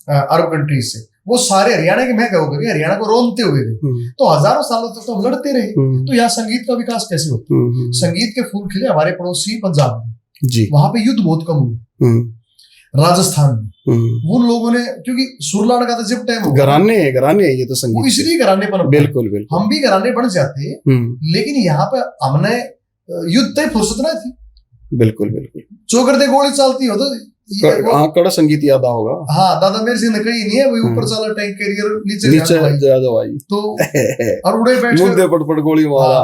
अरब countries से, वो सारे हरियाणा के मैं कहूँगा हरियाणा को रोनते हुए गए। तो हजारों सालों तक तो हम लड़ते रहे, तो यहाँ संगीत का विकास कैसे होता? संगीत के फूल खिले हमारे पड़ोसी पंजाब में जी, वहां पे युद्ध बहुत कम हुए। राजस्थान में वो लोगों ने, क्योंकि सुरलाड़ का तो जब टाइम घराने ये तो संगीत इसलिए घराने पर बिल्कुल हम भी घराने बन जाते, लेकिन यहाँ पे हमने युद्ध तय फुर्सत ना थी। बिल्कुल बिल्कुल चोकर दे गोली चलती हो तो कड़ा संगीत याद होगा। हाँ, दादा मेरे से कहीं नहीं है, वही ऊपर चला टैंक कैरियर नीचे जा दवाई तो और उड़े बैठ मुद्दे पट गोली मारा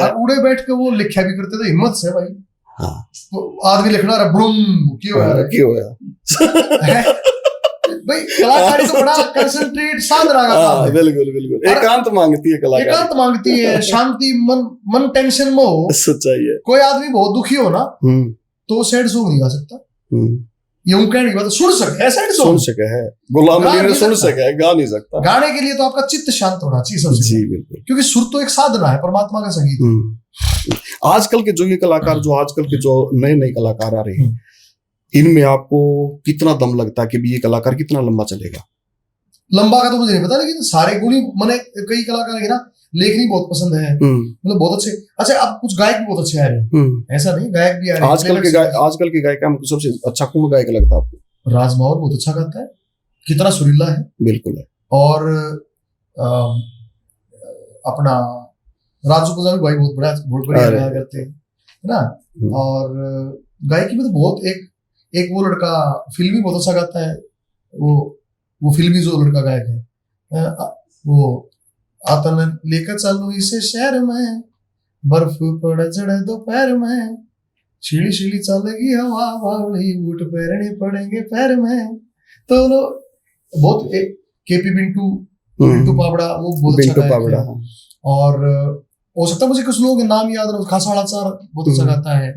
और उड़े बैठ के वो लिखा भी करते थे हिम्मत से भाई। हाँ, तो आदमी लिखना रहा ब्रूम क्यों होया भाई, कलाकारी तो बड़ा कंसंट्रेट साधना का काम है। बिल्कुल एकांत मांगती है कलाकारी, एकांत मांगती है, शांति, मन टेंशन में हो, सच्चाई है। कोई आदमी बहुत दुखी हो ना तो सैड सॉन्ग नहीं गा सकता, यूं कहने की बात सुन सके, सैड सॉन्ग सुन सके है, गुलाम अली ने सुन सके, गा नहीं सकता। गाने के लिए तो आपका चित्त शांत होना चाहिए सबसे जी, बिल्कुल, क्योंकि सुर तो एक साधना है, परमात्मा का संगीत। आजकल के जो ये कलाकार, जो आजकल के जो नए कलाकार आ रहे हैं, इनमें आपको कितना दम लगता है कि भी ये कलाकार कितना लंबा चलेगा? लंबा का तो मुझे नहीं पता, लेकिन सारे गुणी मैंने कई कलाकार है ना, लेखनी बहुत पसंद है, मतलब बहुत अच्छे। अच्छा, अब कुछ गायक भी बहुत अच्छे आ रहे हैं, ऐसा नहीं, गायक भी आ रहे हैं आजकल के गायक हमको सबसे अच्छा कौन गायक लगता है आपको? राज माहौर बहुत अच्छा गाता है, कितना सुरीला है, बिल्कुल है। और अपना राजू पुजारी भाई बहुत बढ़िया गाया करते हैं, है ना। और गायकी में तो बहुत एक वो लड़का फिल्मी बहुत अच्छा गाता है, वो फिल्मी जो लड़का गायक है, वो आतन लेकर चलू इसे शहर में, बर्फ पड़े चढ़े दोपहर में, शीली शीली चलेगी हवा बावड़ी, बूट पहनने पड़ेंगे पैर में। तो बहुत केपी बिंटू पावड़ा, वो बहुत अच्छा गायक है। और हो सकता है मुझे कुछ लोगों के नाम याद रहे, खासाड़ा चार बहुत अच्छा गाता है,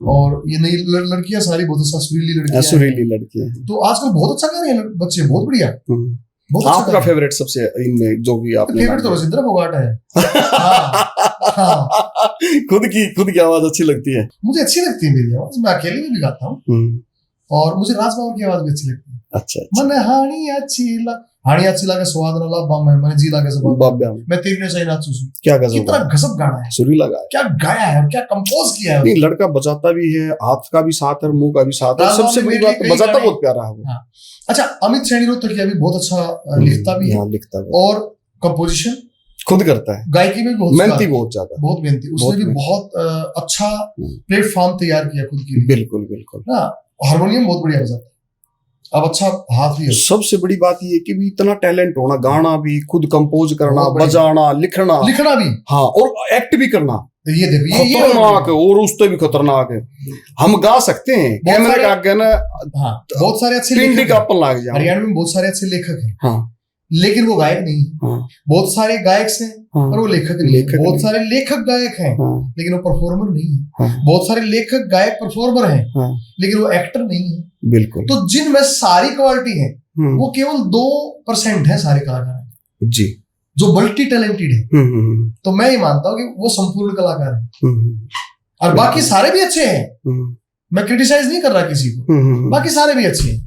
और ये नई लड़कियां सारी बहुत अच्छा सुरीली लड़कियां, तो आजकल बहुत अच्छा गा रहे हैं बच्चे, बहुत बढ़िया। आपका फेवरेट सबसे इनमें जो भी आपने फेवरेट तो रजिंद्र फोगाट है। खुद की आवाज अच्छी लगती है, मुझे अच्छी लगती है मेरी आवाज, मैं अकेले में भी गाता हूँ, और मुझे राज बाबू की आवाज भी अच्छी लगती है। अच्छा, मन हानी अच्छी लागे स्वाद ना लाभा मैं जी लागे सब मैं तेरी ने सही नाचू। क्या गजब, कितना गजब गाना है, सुरीला गाया, क्या गाया है और क्या कंपोज किया है। नहीं, लड़का बजाता भी है, हाथ का भी साथ है, मुंह का भी साथ है, सबसे बड़ी बात बजाता बहुत प्यारा है वो। अच्छा, अमित सैनी रोहतकिया भी बहुत अच्छा लिखता भी है, और कंपोजिशन खुद करता है, गायकी में बहुत मेहनती, बहुत मेहनती, उसने भी बहुत अच्छा प्लेटफॉर्म तैयार किया खुद के लिए। बिल्कुल ना, हारमोनियम बहुत बढ़िया बजाता है, अब अच्छा हाथ भी है। सबसे बड़ी बात ये कि भी इतना टैलेंट होना, गाना भी खुद कंपोज करना, बजाना, लिखना भी, हाँ, और एक्ट भी करना, ये देखो ये खतरनाक है, और उससे भी खतरनाक है। हम गा सकते हैं कैमरे का आगे ना, हाँ, बहुत सारे अच्छे लेखक हैं हरियाणा में, बहुत सारे अच्छे लेखक हैं, हाँ, लेकिन वो गायक नहीं है। हाँ, बहुत सारे गायक हैं, हाँ, पर वो लेखक नहीं है। बहुत सारे लेखक गायक हैं, हाँ, लेकिन वो परफॉर्मर नहीं है। हाँ, बहुत सारे लेखक गायक परफॉर्मर हैं, हाँ, लेकिन वो एक्टर नहीं है। बिल्कुल। तो जिनमें सारी क्वालिटी है, वो केवल 2% है सारे कलाकार जी, जो मल्टी टैलेंटेड है। तो मैं ये मानता हूँ कि वो संपूर्ण कलाकार है, और बाकी सारे भी अच्छे हैं, मैं क्रिटिसाइज नहीं कर रहा किसी को, बाकी सारे भी अच्छे हैं।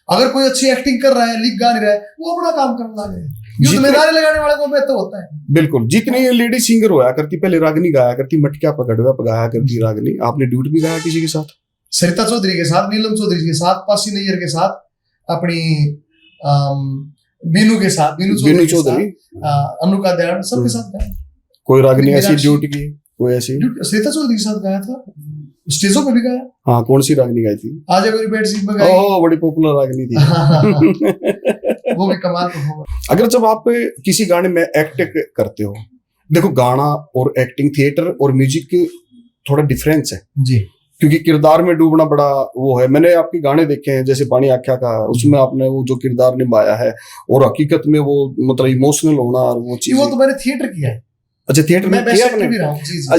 अगर कोई अच्छी एक्टिंग कर रहा है, लिख गा नहीं रहा है, वो अपना काम करने लगे, जिम्मेदारी लगाने वाले को बेहतर होता है। बिल्कुल, जितनी ये लेडी सिंगर होया करती, पहले रागनी गाया करती, मटकिया पकड़वा पगाया करती रागनी, आपने ड्यूट भी गाया किसी के साथ? सरिता चौधरी के साथ, नीलम चौधरी के साथ, पासी नैयर के साथ, अपनी बीनू के साथ, बीनू चौधरी, अनुका दयाल, सबके साथ गाया। कोई रागनी ऐसी ड्यूट की, कोई ऐसी? सरिता चौधरी के साथ गाया था, स्टेजों पे भी गाया। हाँ, कौन सी रागनी गाई थी? आज मेरी बेड सीट में गाई। ओह, बड़ी पॉपुलर रागनी थी। वो भी कमाल परफॉर्मर। अगर जब आप किसी गाने में एक्ट करते हो, देखो गाना और एक्टिंग, थिएटर और म्यूजिक थोड़ा डिफरेंस है जी, क्योंकि किरदार में डूबना बड़ा वो है। मैंने आपके गाने देखे हैं, जैसे पानी आख्या का, उसमें आपने वो जो किरदार निभाया है, और हकीकत में वो मतलब इमोशनल होना, और वो चीज, वो तो मैंने थिएटर किया है। अच्छा, थिएटर में किया आपने?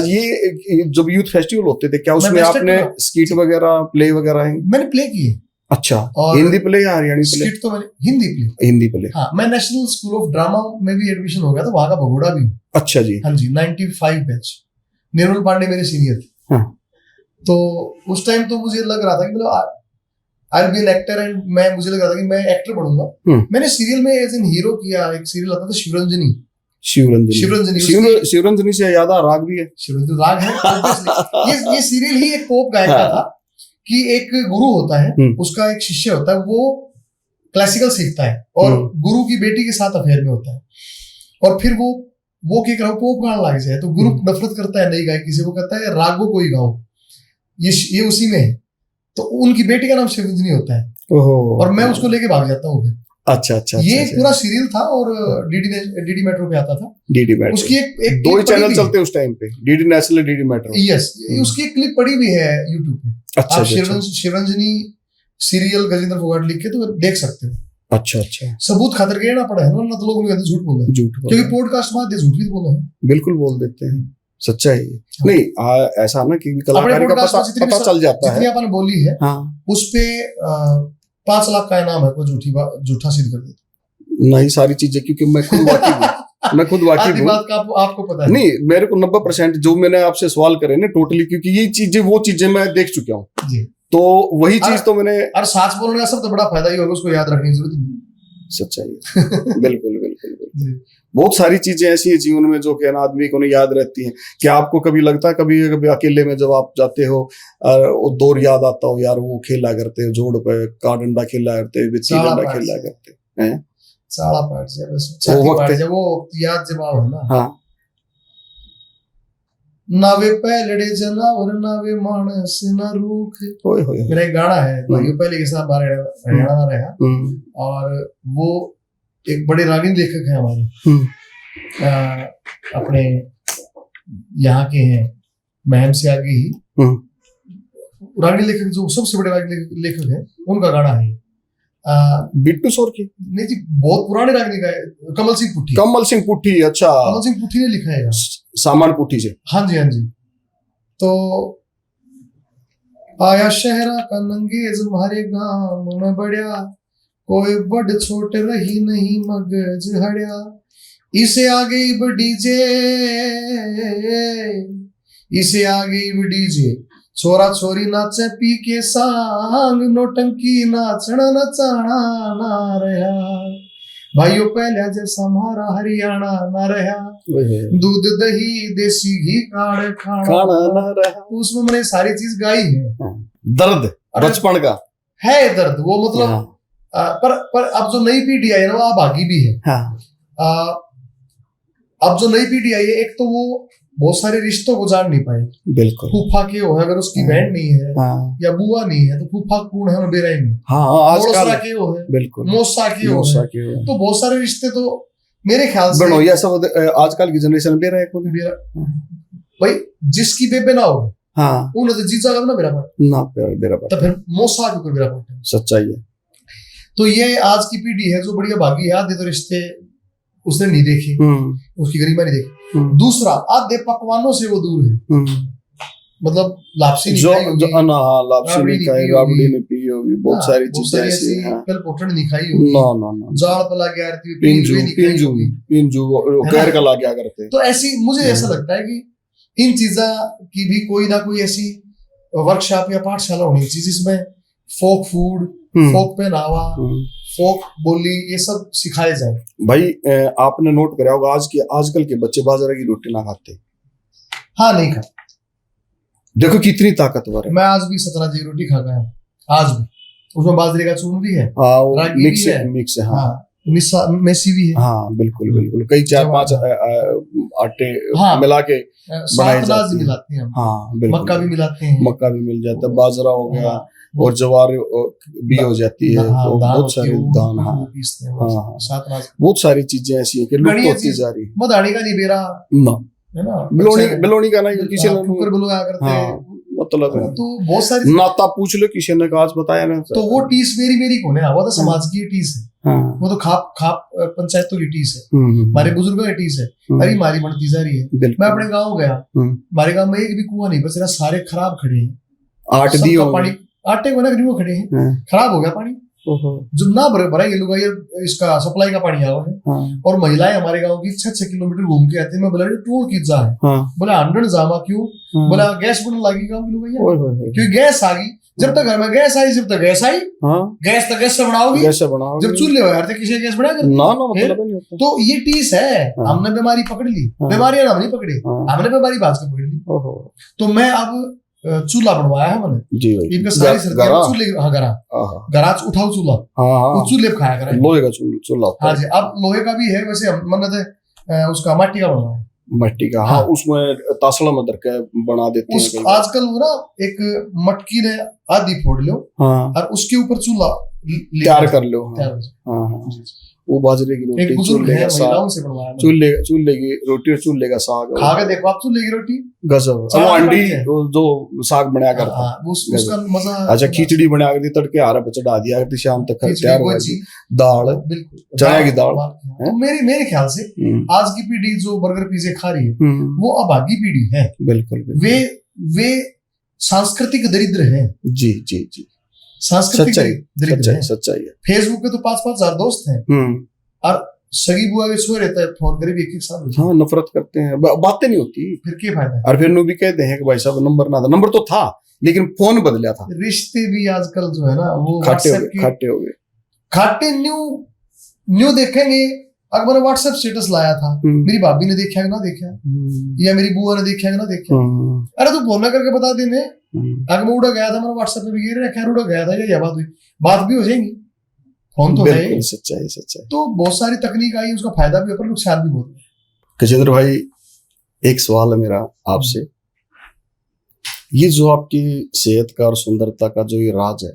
ये जब यूथ फेस्टिवल होते थे, क्या उसमें आपने स्किट वगैरह, प्ले वगैरह? मैंने प्ले किए। अच्छा, हिंदी प्ले या हरियाणी प्ले? स्किट तो मैंने हिंदी प्ले। हाँ, मैं नेशनल स्कूल ऑफ ड्रामा में भी एडमिशन हो गया था, वहां का भगोड़ा भी। अच्छा जी। हाँ जी, 95 बैच, निर्मल पांडे मेरे सीनियर थे। हाँ। तो उस टाइम तो मुझे लग रहा था कि मतलब आई बी एन एक्टर एंड मैं मुझे लग रहा था कि मैं एक्टर बनूंगा। मैंने सीरियल में एज एन हीरो किया, एक सीरियल आता था शिवरंजनी। शिवरंजनी से याद आ राग भी है, शिवरंजनी राग है। ये सीरियल ही एक पोप गायक का था कि एक गुरु होता है, उसका एक शिष्य होता है, वो क्लासिकल सीखता है और गुरु की बेटी के साथ अफेयर में होता है, और फिर वो क्या करो पोप गाना लग जाए, तो गुरु नफरत करता है नई गायकी से, वो कहता है रागो कोई गाओ, ये उसी में है। तो उनकी बेटी का नाम शिवरंजनी होता है और मैं उसको लेके भाग जाता हूँ। अच्छा ये पूरा सीरियल था और डीडी मेट्रो पे आता था। डीडी मेट्रो उसकी एक दो ही चैनल चलते उस टाइम पे, DD national, DD metro. Yes, उसकी एक क्लिप पड़ी भी है यूट्यूब पे। अच्छा, आप शिवरंजनी सीरियल गजेंद्र फोगाट लिख के तो देख सकते हो। अच्छा, सबूत खातिर कहना पड़ा है ना, तो लोग नहीं कहते झूठ बोल रहे हैं, क्योंकि पॉडकास्ट में आते झूठ भी बोल रहे हैं। बिल्कुल बोल देते हैं, सच्चाई नहीं ऐसा ना कि कलाकारी का पता चल जाता है। जितनी आपने बोली है उस पे 5 लाख का इनाम है, कोई झूठा सिद्ध कर देता। नहीं, सारी चीजें, क्योंकि मैं खुद वाकिफ हूँ। आपको पता है? नहीं, मेरे को 90% जो मैंने आपसे सवाल करे ना टोटली, क्योंकि ये चीजें वो चीजें मैं देख चुका हूँ, तो वही चीज तो मैंने। और सच बोलने का सब तो बड़ा फायदा ही होगा, उसको याद रखने की जरूरत नहीं। सच्चाई बिल्कुल। बहुत सारी चीजें ऐसी है जीवन में जो कि आदमी को नहीं याद रहती हैं। क्या आपको कभी लगता है कभी अकेले में जब आप जाते हो वो दौर याद आता हो, यार वो खेला करते हो जोड़ पे, का डंडा खेला करते, बिच्ची डंडा खेला करते हैं, साड़ा पाट से बस वो वक्त याद जब आओ ना। हाँ, नावे पहलड़े जनावर नावे मानस ना रूख। मेरा एक गाना है पहले के साथ हरियाणा में रहा, और वो एक बड़े रागीन लेखक है हमारे, अपने यहाँ के हैं, महम से आगे ही रागीन लेखक, जो सबसे बड़े रागीन लेखक है, उनका गाना है। बिट्टू सोर की नहीं जी, बहुत पुराने रागनी का है, कमल सिंह पुट्ठी। अच्छा, कमल सिंह पुट्ठी ने लिखा है सामान पुट्ठी से। हाँ जी। तो आया शहरा का नंगेज हमारे गांव में बढ़िया, कोई बड़ छोट रही नहीं मगज हड़िया, इसे आ गई बड़ी जे, इसे आ गई बड़ी जे, छोरा छोरी नाचे पी के सांग, नोटंकी नाचना नचाना ना रहा, भाइयों पहले जैसा हमारा हरियाणा ना रहा, दूध दही देसी घी काढ़ खाना ना रहा। उसमें मैंने सारी चीज गाई है। दर्द बचपन का है, दर्द वो मतलब पर अब जो नई पीढ़ी आई है ना, वो भागी भी है। अब जो नई पीढ़ी आई है, एक तो वो बहुत सारे रिश्तों को जान नहीं पाएगी। बिल्कुल, फूफा के हो है, अगर उसकी बहन नहीं है या बुआ नहीं है, तो फूफा कौन है, बेरा ही नहीं। मोसा के हो है, बिल्कुल मोसा के हो है, तो बहुत सारे रिश्ते तो मेरे ख्याल से बनो, ये सब आजकल की जनरेशन बेरा है, कौन बेरा भाई, जिसकी बेबे ना हो उन्हें तो जीजा ना बेरा पड़, तो फिर मोसा के बेरा पड़। सच्चाई है। तो ये आज की पीढ़ी है जो बढ़िया भागी है, आधे तो रिश्ते उसने नहीं देखे, उसकी गरिमा नहीं देखी। दूसरा, आधे पकवानों से वो दूर है, मतलब लापसी नहीं खाई होगी, राबड़ी नहीं पी होगी, बहुत सारी चीजें ऐसी हैं, कल पोटन नहीं खाई होगी, ना जाड़ पला के आरती पिंजू गैर का ला गया करते। तो ऐसी मुझे ऐसा लगता है कि इन चीजा की भी कोई ना कोई ऐसी वर्कशॉप या पाठशाला होनी चाहिए, जिसमें फोक फूड, फोक पहनावा, फोक बोली, ये सब सिखाए जाए। भाई आपने नोट करा होगा आजकल के बच्चे बाजरा की रोटी ना खाते। हाँ, नहीं खाते। देखो कितनी ताकतवर है। मैं आज भी सतना जी की रोटी खा गया, आज भी, उसमें बाजरे का चूर्ण भी है, मिक्स है, हाँ, मेसी भी है, हाँ बिल्कुल, कई 4-5 आटे मिला के मिलाते हैं, हाँ मक्का भी मिलाते हैं, मक्का भी मिल जाता है, बाजरा हो गया और ज्वार भी हो जाती है, तो बहुत सारे दान, बहुत सारी चीजें ऐसी है कि लुप्त होती जा रही है। मदानी का नहीं बेरा है ना, बिलोनी का नहीं, किसी ने मतलब तो बहुत सारी नाता पूछ लो, किसी ने आज बताया ना, तो वो टीस मेरी कौन है, वो तो समाज की टीस है, वो तो खाप पंचायतों की टीस है, हमारे बुजुर्गों की टीस है, अरे हमारी बढ़ती जा रही है। मैं अपने गाँव गया, हमारे गाँव में एक भी कुआं नहीं बच रहा, सारे खराब खड़े हैं, 8 दियो पानी आटे को ना खड़े हैं, खराब हो गया पानी, जो ना भरा ये लोग इसका सप्लाई का पानी आया है, और महिलाएं हमारे गांव की 6-6 किलोमीटर घूम के आती है। मैं बोला टूर की जा है, बोला 100 जामा क्यों, बोला गैस बनने लगी गाँव की लोग, क्योंकि गैस आ गई जब तक घर में गैस आई, जब तक गैस आई, गैस तक गैस से बनाओगी, जब चूल्हे हो यार किसी गैस बना कर ना मतलब नहीं होता। तो ये टीस है, हमने बीमारी पकड़ ली, बीमारियां हम नहीं पकड़ी, हमने बीमारी बाज के पकड़ ली। तो मैं अब चूल्हा बनवाया है मैंने जी भाई, इनका सारी सर्दियां चूल्हे, हाँ गरा उठाओ चूल्हा, वो चूल्हे पे खाया करें, लोहे का चूल्हा। हाँ जी, अब लोहे का भी है वैसे, मैंने उसका मिट्टी का बनवाया, मिट्टी का। हाँ, उसमें तासला में दर के बना देते हैं आजकल। वो ना एक मटकी ने आधी फोड़ लो, और उसके ऊपर चूल्हा तैयार कर लो। वो बाजरे की रोटी, चूल्हे का साग, चूल्हे की रोटी और चूल्हे का साग, खा के देखो आप चूल्हे की रोटी, गजब। वो अंडी जो साग बनाया करता, उसका मजा। अच्छा, खिचड़ी बना कर दी, तड़के हारा पे चढ़ा दिया करती, शाम तक तैयार हो गई दाल, चने की दाल। मेरे ख्याल से आज की पीढ़ी जो बर्गर पिज्जे खा रही है वो अभागी पीढ़ी है। बिल्कुल, वे सांस्कृतिक दरिद्र है। जी जी जी, सच्चाई है। फेसबुक पे तो 5-5 हजार दोस्त हैं, और सगी बुआ के छुए रहता है, फोन करे भी एक साथ। हाँ, नफरत करते हैं, बातें नहीं होती, फिर क्या फायदा। और फिर भी कहते हैं कि भाई साहब नंबर ना था, नंबर तो था लेकिन फोन बदला था। रिश्ते भी आजकल जो है ना वो खाटे हो गए, खाटे न्यू देखेंगे। अगर मैंने व्हाट्सएप स्टेटस लाया था, मेरी भाभी ने देखा कि ना देखा, या मेरी बुआ ने देखा कि ना देखा, अरे तू फोन करके बता देने। अगर मैं उड़ा गया था, मैंने व्हाट्सएप पे भी खैर उड़ा गया था, या बात हुई, बात भी हो जाएगी, फोन तो है। सच्चाई। तो बहुत सारी तकनीक आई, उसका फायदा भी है पर नुकसान भी बहुत है। गजेंद्र भाई, एक सवाल है मेरा आपसे, ये जो आपकी सेहत का और सुंदरता का जो ये राज है,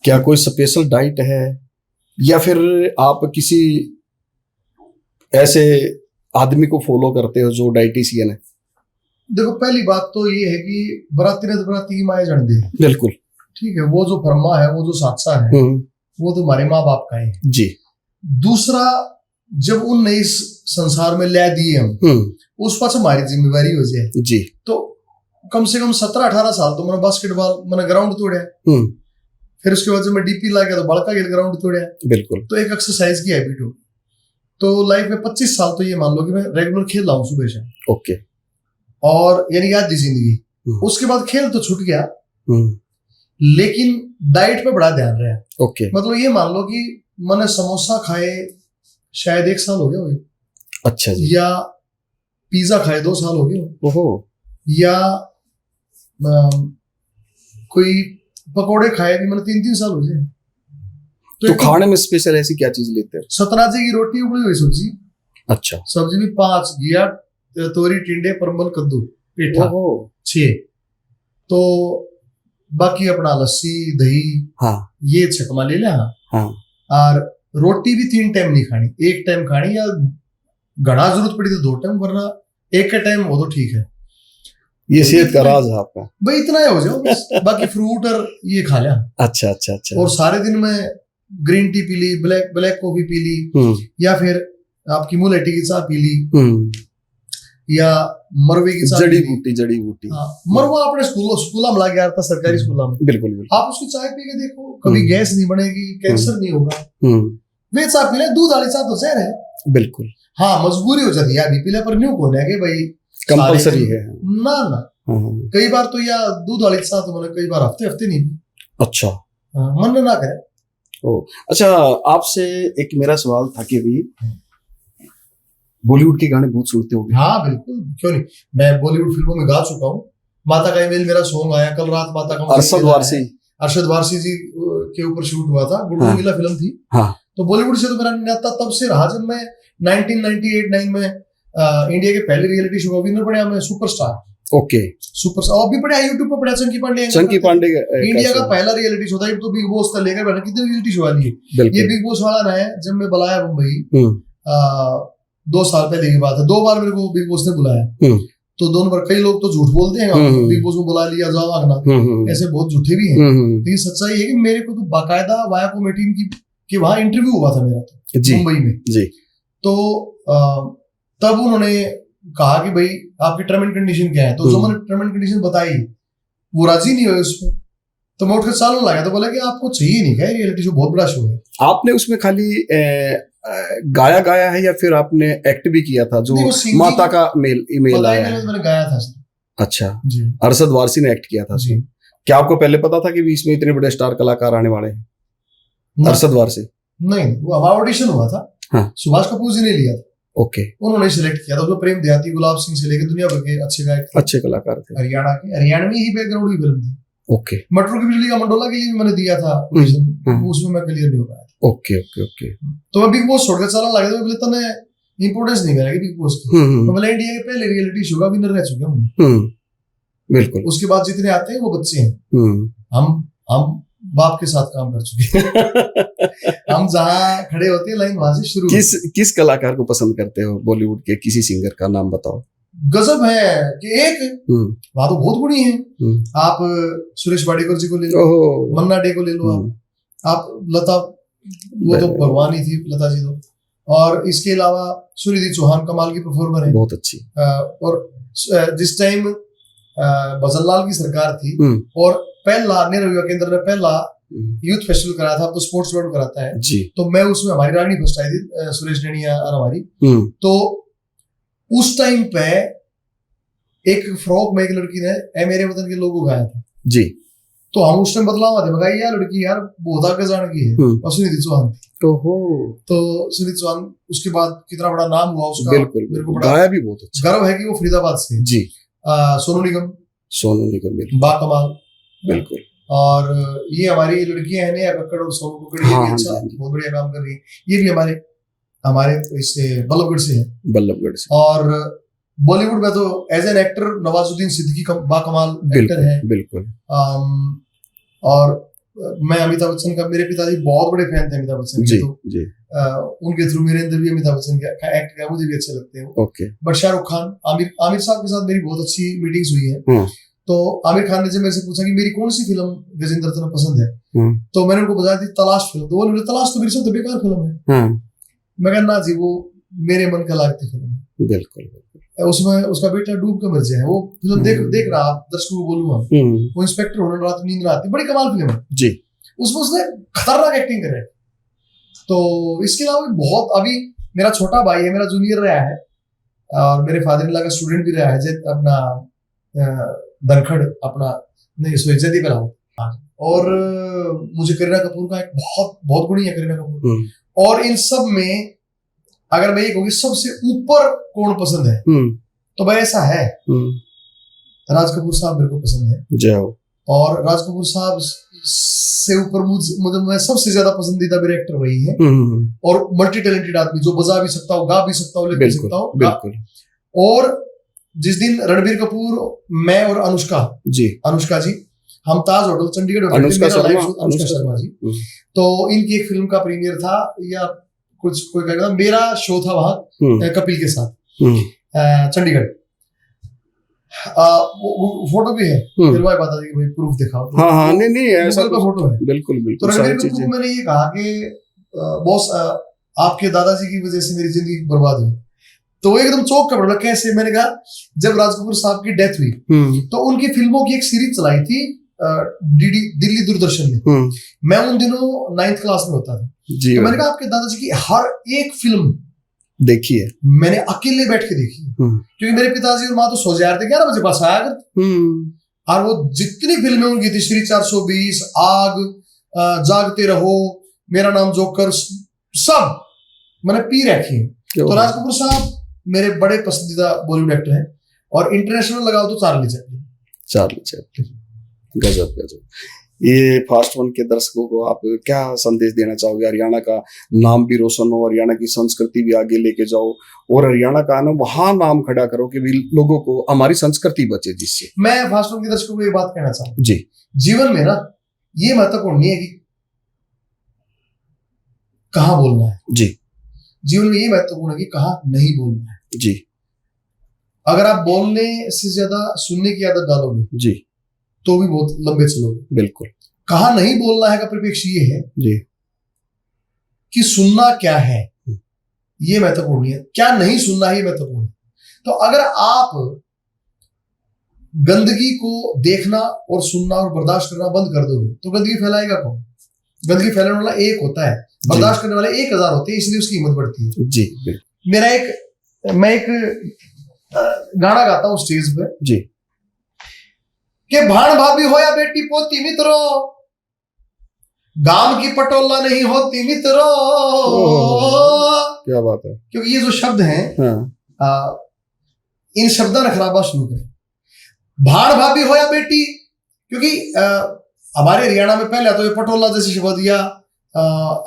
क्या कोई स्पेशल डाइट है, या फिर आप किसी ऐसे आदमी को फॉलो करते हो जो डाइटिशियन है? देखो, पहली बात तो ये है कि बराती ने बराती की माए जान दे। बिल्कुल ठीक है, वो जो फरमा है, वो जो साचा है, वो तो हमारे माँ बाप का है जी। दूसरा, जब उनने इस संसार में ले दिए हम, उस पास हमारी जिम्मेवारी हो जाए जी। तो कम से कम 17-18 साल तो मैंने बास्केटबॉल, मैंने ग्राउंड तोड़ा, फिर उसके बाद जब मैं डीपी ला गया तो बड़का खेल ग्राउंड तोड़ा। बिल्कुल। तो एक एक्सरसाइज की हैबिट हो, तो लाइफ में 25 साल तो ये मान लो कि मैं रेगुलर खेल रहा हूँ सुबह से। ओके। और यानी याद दी जिंदगी। उसके बाद खेल तो छूट गया, लेकिन डाइट पे बड़ा ध्यान रहा। ओके। मतलब ये मान लो कि मैंने समोसा खाए शायद 1 साल हो गया हो। अच्छा जी। या पिज्जा खाए 2 साल हो गए। ओहो। या कोई पकोड़े खाए भी मैंने 3-3 साल हो गए। तो खाने में स्पेशल ऐसी क्या चीज लेते हैं? सतराजे की रोटी, उबली हुई सब्जी। अच्छा। सब्जी भी 5, घिया, तोरी, टिंडे, परमल, कद्दू, पेठा 6। तो बाकी अपना लस्सी, दही, हाँ, ये छकमा ले लिया। हाँ। और रोटी भी 3 टाइम नहीं खानी, 1 टाइम खानी, या घना जरूरत पड़ी तो 2 टाइम, वरना 1 का टाइम हो तो ठीक है। ये सेहत का राज है आपका भाई, इतना ही हो जाओ बस। बाकी फ्रूट और ये खा लिया। अच्छा अच्छा अच्छा। और सारे दिन में ग्रीन टी पी ली, ब्लैक कॉफी पी ली, या फिर आपकी मुलेठी की चाय पी ली, या मरवे की चाय, जड़ी बूटी। हाँ, मरवा अपने स्कूल में ला गया था, सरकारी स्कूल में। बिल्कुल। आप उसकी चाय पी के देखो, कभी गैस नहीं बनेगी, कैंसर नहीं होगा। वे चाय पी ले, दूध वाली चाय तो जहर है। बिल्कुल। हाँ, मजबूरी हो जाती है अभी पी ले, पर न्यू कौन है कि भाई कंपल्सरी है ना। कई बार तो या दूध वाली चाय तो मैंने कई बार हफ्ते नहीं। अच्छा। मन ना करे। अच्छा, आपसे एक मेरा सवाल था कि भी बॉलीवुड के गाने बहुत सुनते होंगे? हाँ बिल्कुल, क्यों नहीं। मैं बॉलीवुड फिल्मों में गा चुका हूँ। माता का ईमेल मेरा सॉन्ग आया कल रात, माता का। अरशद वारसी जी के ऊपर शूट हुआ था, गुड मिला फिल्म थी। हाँ। तो बॉलीवुड से तो मेरा नाता तब से रहा जब मैं 1998-9 में इंडिया के पहले रियलिटी शो का विनर बना मैं, सुपरस्टार। ओके। सुपरस्टार अभी पढ़ा यूट्यूब पर पढ़ा, चंकी पांडे इंडिया का पहला रियलिटी शो था। तो बिग बॉस था लेकर बैठा, कितने रियलिटी शो वाली है ये बिग बॉस वाला ना है। जब मैं बुलाया मुंबई 2 साल पहले की बात है, 2 बार मेरे को बिग बॉस ने बुलाया। तो दोनों बार, कई लोग तो झूठ बोलते हैं, बिग बॉस में बुला लिया जाओ आगना, ऐसे बहुत झूठे भी हैं। लेकिन सच्चाई है कि मेरे को तो बाकायदा वायाकोम टीम की वहां इंटरव्यू हुआ था मेरा तो मुंबई में जी। तो तब उन्होंने कहा कि भाई आपकी टर्म एंड कंडीशन क्या है। तो जो मैंने टर्म एंड कंडीशन बताई वो राजी नहीं हुए उसमें। तो मैं उठकर चालू लगा, तो बोला कि आपको चाहिए नहीं क्या, रियलिटी शो बहुत बड़ा शो है। आपने उसमें खाली गाया है या फिर आपने एक्ट भी किया था? जो माता का ईमेल आया है, मैंने गाया था। अच्छा जी। अरशद वारसी ने एक्ट किया था जी। क्या आपको पहले पता था कि बीच में इतने बड़े स्टार कलाकार आने वाले हैं अरशद वारसी? नहीं, वो हमारा ऑडिशन हुआ था। हाँ। सुभाष कपूर जी ने लिया था। ओके। उन्होंने सिलेक्ट किया था। उसमें प्रेम दयाती, गुलाब सिंह से लेकर दुनिया भर के अच्छे गायक, अच्छे कलाकार थे। हरियाणा के, हरियाणवी ही बैकग्राउंड की फिल्म थी। ओके। मटरू की बिजली का मंडोला के लिए भी मैंने दिया था ऑडिशन, उसमें मैं क्लियर नहीं हो पाया। Okay okay okay. तो मैं बिग बॉस छोड़कर चला लगा था, बोले तने इंपोर्टेंस नहीं करेगी बिग बॉस की। तो मैं इंडिया के पहले रियलिटी शो का विनर रह चुका हूं। बिल्कुल। उसके बाद जितने आते हैं वो बच्चे हैं। हम बाप के साथ काम कर चुके हैं। हम जहाँ खड़े होते हैं लाइन वहां से शुरू। किस कलाकार को पसंद करते हो बॉलीवुड के? किसी सिंगर का नाम बताओ। गजब है कि एक वहां तो बहुत गुणी है। आप सुरेश वाडेकर जी को ले लो, मन्ना डे को ले लो, आप लता, वो तो भगवान ही थी लता जी तो। और इसके अलावा सुनिधि चौहान कमाल की परफॉर्मर है, बहुत अच्छी। और जिस टाइम भजनलाल की सरकार थी और पहला नेहरू युवा केंद्र ने पहला यूथ फेस्टिवल कराया था, अब तो स्पोर्ट्स वर्ल्ड कराता है जी। तो मैं उसमें, हमारी रानी फर्स्ट आई थी, सुरेश नैनिया और हमारी। तो उस टाइम पे एक फ्रॉक में एक लड़की ने ए मेरे वतन के लोगो गाया था जी। तो हम उस टाइम बदलाव थे, मगर यार लड़की यार बहुत आगे जाने की है। और सुनिधि चौहान थी। तो सुनिधि चौहान उसके बाद कितना बड़ा नाम हुआ उसका। बिल्कुल, मेरे को बड़ा गाया भी बहुत अच्छा गर्व है कि वो फरीदाबाद से जी। सोनू निगम बाकमाल, बिल्कुल। और ये हमारी लड़कियां हैं नेहा कक्कड़ और सोनू कक्कड़, ये भी अच्छा बहुत बढ़िया काम कर रही है। ये भी हमारे इससे बल्लभगढ़ से है। और बॉलीवुड में तो as an actor Nawazuddin Siddiqui बाकमाल एक्टर है, बिल्कुल। और मैं अमिताभ बच्चन का, मेरे पिताजी बहुत बड़े फैन थे अमिताभ बच्चन के, तो उनके थ्रू मेरे अंदर भी अमिताभ बच्चन का एक्ट का मुझे भी अच्छे लगते हैं। ओके। बट शाहरुख खान, आमिर साहब के साथ मेरी बहुत अच्छी मीटिंग्स हुई है। तो आमिर खान ने जब मेरे से पूछा कि मेरी कौन सी फिल्म गजेंद्र तुम्हें पसंद है, तो मैंने उनको बताया थी तलाश फिल्म। तो वो बोले तलाश तो मेरी सबसे बेकार फिल्म है। मैं कहना जी वो मेरे मन का लागती फिल्म है। बिल्कुल। उसमें उसका बेटा डूब के मर जाए, वो फिल्म देख रहा, आप दर्शकों को बोलूंगा, वो इंस्पेक्टर होने रात नींद ना आती, बड़ी कमाल फिल्म है जी। उसमें उसने खतरनाक एक्टिंग करे। तो इसके अलावा बहुत, अभी मेरा छोटा भाई है, मेरा जूनियर रहा है और मेरे फादर इन लॉ का स्टूडेंट भी रहा है, अपना धनखड़, अपना नहीं जयदीप राव। और मुझे करीना कपूर का एक बहुत गुणी है करीना कपूर। और इन सब में अगर मैं ये कहूँगी सबसे ऊपर कौन पसंद है, तो भाई ऐसा है राज कपूर साहब मेरे को पसंद है। जय हो। और राज कपूर साहब से ऊपर मुझे सबसे ज्यादा पसंदीदा मेरे एक्टर वही है। और मल्टी टैलेंटेड आदमी, जो बजा भी सकता हो, गा भी सकता हो, लिख भी सकता हो। बिल्कुल। और जिस दिन रणबीर कपूर, मैं और अनुष्का जी हम ताज होटल चंडीगढ़, अनुष्का शर्मा जी, तो इनकी एक फिल्म का प्रीमियर था या कुछ कोई कहेगा, मेरा शो था वहां कपिल के साथ चंडीगढ़। फोटो भी है, फिर भाई बता दी भाई प्रूफ दिखाओ। हाँ नहीं ऐसा का फोटो है। बिल्कुल। तो रणबीर कपूर को मैंने ये कहा कि बॉस आपके दादाजी की वजह से मेरी जिंदगी बर्बाद हुई। तो वो एकदम चौंक कर पड़ा, कैसे? मैंने कहा जब राज कपूर साहब की डेथ हुई तो उनकी फिल्मों की एक सीरीज चलाई थी दिल्ली दूरदर्शन में। मैं उन दिनों 9th क्लास में होता था जी। तो मैंने कहा आपके दादाजी की हर एक फिल्म देखी है, मैंने अकेले बैठ के देखी है, क्योंकि मेरे पिताजी और माँ तो सो जा रहे थे, 11 बजे पास आया करते। और वो जितनी फिल्में उनकी थी, श्री 420, आग, जागते रहो, मेरा नाम जोकर, सब मैंने पी रखी है। तो राज कपूर साहब मेरे बड़े पसंदीदा बॉलीवुड एक्टर हैं। और इंटरनेशनल लगाओ तो चार्ली चैपलिन। गजब। ये फास्ट वन के दर्शकों को आप क्या संदेश देना चाहोगे? हरियाणा का नाम भी रोशन हो, हरियाणा की संस्कृति भी आगे लेके जाओ, और हरियाणा का ना वहां नाम खड़ा करो कि भी लोगों को हमारी संस्कृति बचे। जिससे मैं फास्ट वन के दर्शकों को ये बात कहना चाहूँ जी, जीवन में ना ये महत्वपूर्ण नहीं है कि कहाँ बोलना है जी, जीवन में ये महत्वपूर्ण है कि कहाँ नहीं बोलना है जी। अगर आप बोलने से ज्यादा सुनने की आदत डालोगे जी, तो भी बहुत लंबे चलोगे। बिल्कुल। कहाँ नहीं बोलना है का परिप्रेक्ष्य ये है जी कि सुनना क्या है ये महत्वपूर्ण है, क्या नहीं सुनना है महत्वपूर्ण है। तो अगर आप गंदगी को देखना और सुनना और बर्दाश्त करना बंद कर दोगे तो गंदगी फैलाएगा कौन? गंदगी फैलाने वाला एक होता है, बर्दाश्त करने वाले 1000 होते हैं, इसलिए उसकी हिम्मत बढ़ती है जी। मैं एक गाना गाता हूँ स्टेज पे जी, के भाण भाभी हो या बेटी पोती मित्रो, गांव की पटोला नहीं होती मित्रो। क्या बात है। क्योंकि ये जो शब्द हैं, इन शब्दों ने खराबा शुरू करें। भाण भाभी हो या बेटी, क्योंकि हमारे हरियाणा में पहले तो ये पटोला जैसी शब्द दिया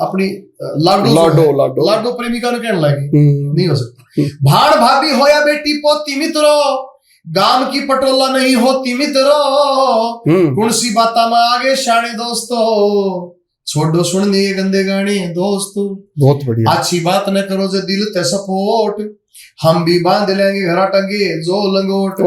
अपनी लाडो प्रेमिका ने कहने लगी, नहीं हो सकता। भाण भाभी हो या बेटी पोती मित्रो, गांव की पटोला नहीं होती मित्रो। गुण सी बाता में आगे शाणे दोस्तों, छोड़ो सुन दिए गंदे गाने दोस्तों। बहुत बढ़िया। अच्छी बात न करो जो दिल ते सपोर्ट, हम भी बांध लेंगे घरा टंगे जो लंगोट।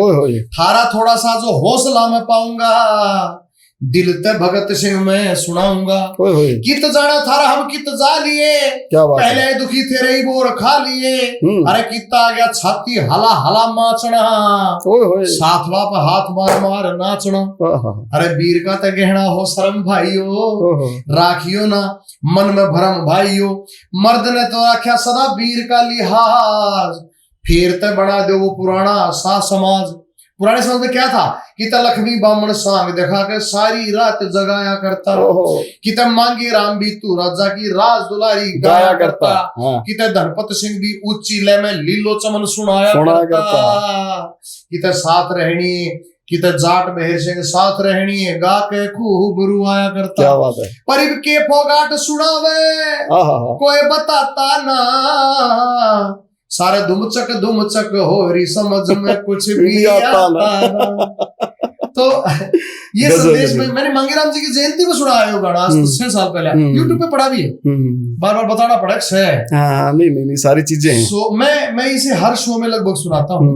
थारा थोड़ा सा जो हौसला मैं पाऊंगा, दिल ते भगत सिंह मैं सुनाऊंगा। कित जाना थारा हम कित जा लिए, पहले दुखी थे रही बोर खा लिए। अरे कितना आ गया छाती हला हला नाचना, साथ बाप हाथ मार मार नाचना। अरे वीर का ते गहना हो शर्म भाइयों, राखियो ना मन में भरम भाइयों। मर्द ने तो रखा सदा वीर का लिहाज, फिर ते बना दो वो पुराना सा समाज। पुराने समाज में क्या था कि लक्ष्मी बामण सांग दिखा के सारी रात जगाया करता, कि मांगी राम भी तू राजा की राज दुलारी गाया करता, कि धनपत सिंह भी ऊंची ले में लीलो चमन सुनाया करता, कि साथ रहनी, कि जाट बहेर सिंह साथ रहनी है गा के खूब रुआया करता। क्या बात है। पर के फोगाट सुनावे कोई बताता ना, सारे धुमचक हो रही समझ में कुछ भी आता ना। तो ये संदेश में मैंने मांगीराम जी की जयंती में सुना है गाना, आज तो 6 साल पहले यूट्यूब पे पढ़ा भी है, बार बार बताना पड़ा है। नहीं सारी चीजें हैं। सो मैं इसे हर शो में लगभग सुनाता हूँ,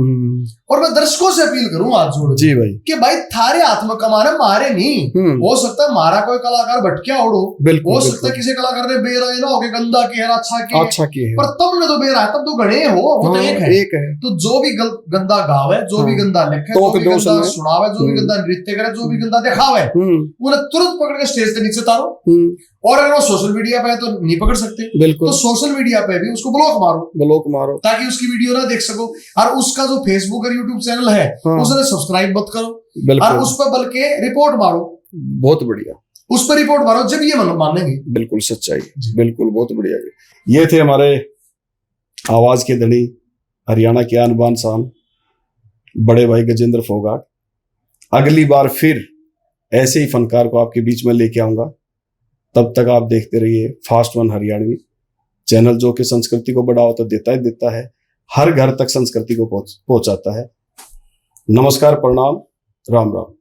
और मैं दर्शकों से अपील करूँ हाथ जोड़ जी भाई कि भाई थारे हाथ में कमाने मारे नहीं। हो सकता है मारा कोई कलाकार भटकिया उड़ो, हो सकता है किसी कलाकार ने बेरा ना हो गंदा किया अच्छा किया, पर तुमने तो बेरा है, तब तो गणे हो, वो तो एक है। तो जो भी गंदा गावे, जो भी गंदा लिखे, जो भी गंदा सुनावे, जो भी गंदा नृत्य करे, जो भी गंदा दिखावे, उन्हें तुरंत पकड़ के स्टेज से नीचे उतारो। और अगर वो सोशल मीडिया पे है तो नहीं पकड़ सकते, तो सोशल मीडिया पे भी उसको ब्लॉक मारो ताकि उसकी वीडियो ना देख सको। और उसका जो फेसबुक और यूट्यूब चैनल है उसने सब्सक्राइब मत करो, और उस पर बल्कि रिपोर्ट मारो। बहुत बढ़िया, उस पर रिपोर्ट मारो जब ये मानेंगे। बिल्कुल सच्चाई, बिल्कुल बहुत बढ़िया। ये थे हमारे आवाज के धनी, हरियाणा के आन बान शान बड़े भाई गजेंद्र फोगाट। अगली बार फिर ऐसे ही फनकार को आपके बीच में लेके आऊंगा। तब तक आप देखते रहिए फास्ट वन हरियाणवी चैनल, जो कि संस्कृति को बढ़ावा तो देता है, हर घर तक संस्कृति को पहुंचाता है। नमस्कार, प्रणाम, राम राम।